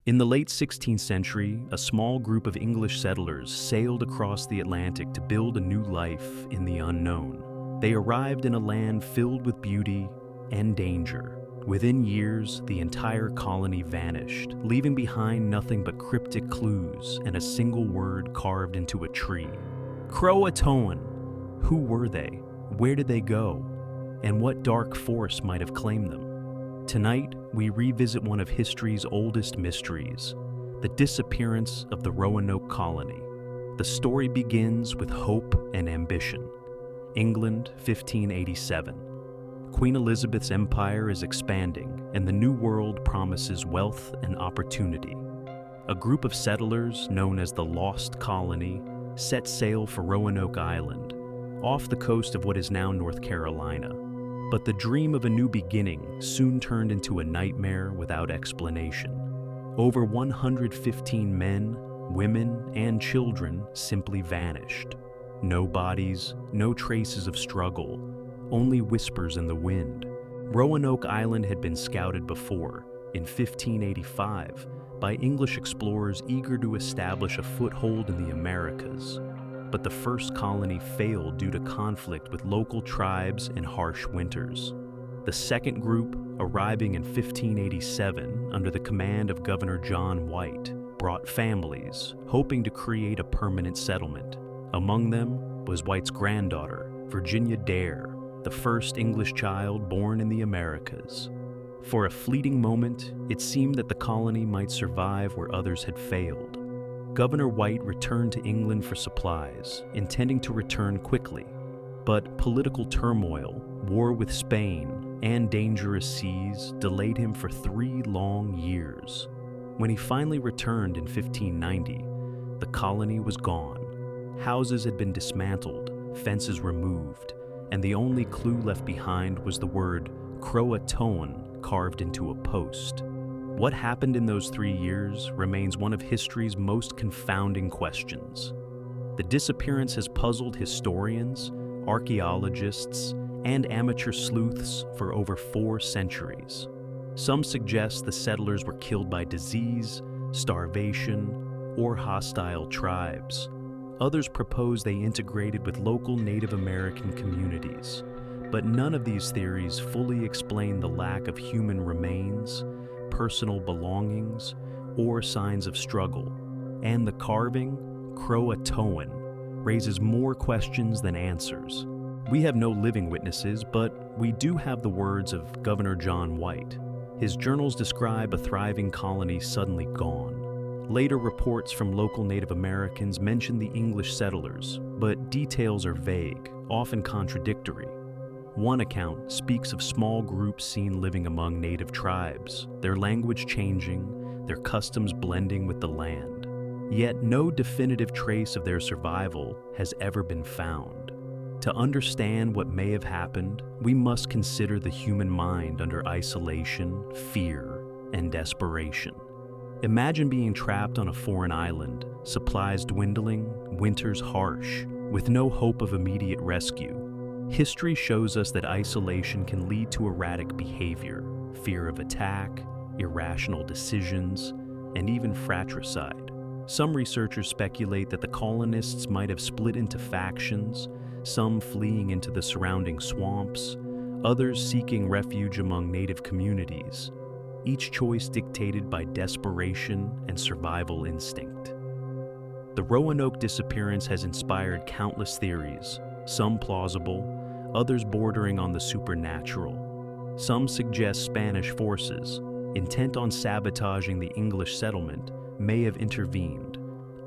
In the late 16th century, a small group of English settlers sailed across the Atlantic to build a new life in the unknown. They arrived in a land filled with beauty and danger. Within years, the entire colony vanished, leaving behind nothing but cryptic clues and a single word carved into a tree. CROATOAN. Who were they? Where did they go? And what dark force might have claimed them? Tonight, we revisit one of history's oldest mysteries, the disappearance of the Roanoke colony. The story begins with hope and ambition. England, 1587. Queen Elizabeth's empire is expanding, and the New World promises wealth and opportunity. A group of settlers, known as the Lost Colony, set sail for Roanoke Island, off the coast of what is now North Carolina. But the dream of a new beginning soon turned into a nightmare without explanation. Over 115 men, women, and children simply vanished. No bodies, no traces of struggle, only whispers in the wind. Roanoke Island had been scouted before, in 1585, by English explorers eager to establish a foothold in the Americas. But the first colony failed due to conflict with local tribes and harsh winters. The second group, arriving in 1587 under the command of Governor John White, brought families, hoping to create a permanent settlement. Among them was White's granddaughter, Virginia Dare, the first English child born in the Americas. For a fleeting moment, it seemed that the colony might survive where others had failed. Governor White returned to England for supplies, intending to return quickly. But political turmoil, war with Spain, and dangerous seas delayed him for 3 long years. When he finally returned in 1590, the colony was gone. Houses had been dismantled, fences removed, and the only clue left behind was the word CROATOAN carved into a post. What happened in those 3 years remains one of history's most confounding questions. The disappearance has puzzled historians, archaeologists, and amateur sleuths for over 4 centuries. Some suggest the settlers were killed by disease, starvation, or hostile tribes. Others propose they integrated with local Native American communities. But none of these theories fully explain the lack of human remains, personal belongings, or signs of struggle. And the carving, CROATOAN, raises more questions than answers. We have no living witnesses, but we do have the words of Governor John White. His journals describe a thriving colony suddenly gone. Later reports from local Native Americans mention the English settlers, but details are vague, often contradictory. One account speaks of small groups seen living among native tribes, their language changing, their customs blending with the land. Yet no definitive trace of their survival has ever been found. To understand what may have happened, we must consider the human mind under isolation, fear, and desperation. Imagine being trapped on a foreign island, supplies dwindling, winters harsh, with no hope of immediate rescue. History shows us that isolation can lead to erratic behavior, fear of attack, irrational decisions, and even fratricide. Some researchers speculate that the colonists might have split into factions, some fleeing into the surrounding swamps, others seeking refuge among native communities, each choice dictated by desperation and survival instinct. The Roanoke disappearance has inspired countless theories, some plausible, others bordering on the supernatural. Some suggest Spanish forces, intent on sabotaging the English settlement, may have intervened.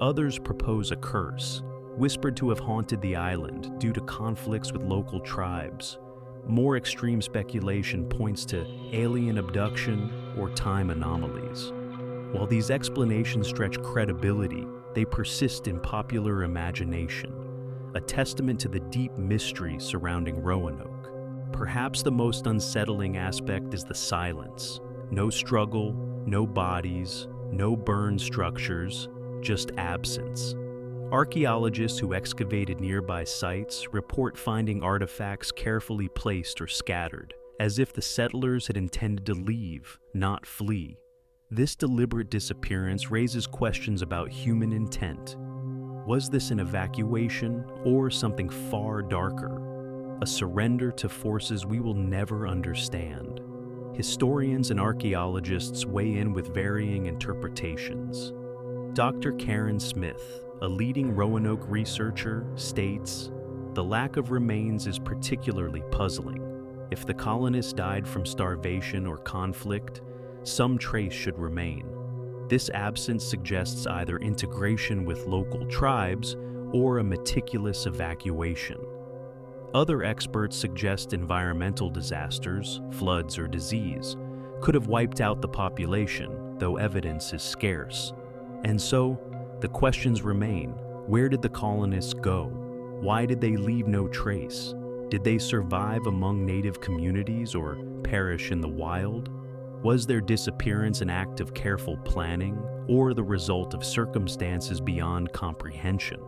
Others propose a curse, whispered to have haunted the island due to conflicts with local tribes. More extreme speculation points to alien abduction or time anomalies. While these explanations stretch credibility, they persist in popular imagination, a testament to the deep mystery surrounding Roanoke. Perhaps the most unsettling aspect is the silence. No struggle, no bodies, no burned structures, just absence. Archaeologists who excavated nearby sites report finding artifacts carefully placed or scattered, as if the settlers had intended to leave, not flee. This deliberate disappearance raises questions about human intent. Was this an evacuation or something far darker? A surrender to forces we will never understand. Historians and archaeologists weigh in with varying interpretations. Dr. Karen Smith, a leading Roanoke researcher, states, "The lack of remains is particularly puzzling. If the colonists died from starvation or conflict, some trace should remain. This absence suggests either integration with local tribes or a meticulous evacuation." Other experts suggest environmental disasters, floods, or disease could have wiped out the population, though evidence is scarce. And so, the questions remain. Where did the colonists go? Why did they leave no trace? Did they survive among native communities or perish in the wild? Was their disappearance an act of careful planning or the result of circumstances beyond comprehension?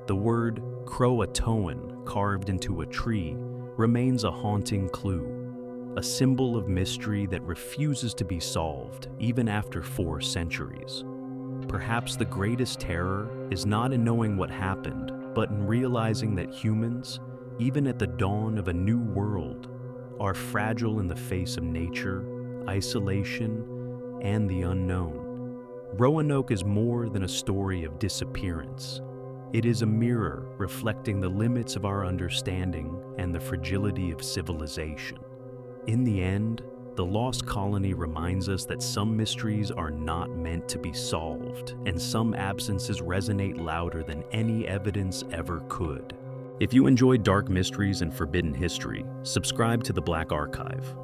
The word CROATOAN, carved into a tree, remains a haunting clue, a symbol of mystery that refuses to be solved even after 4 centuries. Perhaps the greatest terror is not in knowing what happened, but in realizing that humans, even at the dawn of a new world, are fragile in the face of nature, isolation, and the unknown. Roanoke is more than a story of disappearance. It is a mirror reflecting the limits of our understanding and the fragility of civilization. In the end, the lost colony reminds us that some mysteries are not meant to be solved, and some absences resonate louder than any evidence ever could. If you enjoyed dark mysteries and forbidden history, subscribe to the Black Archive.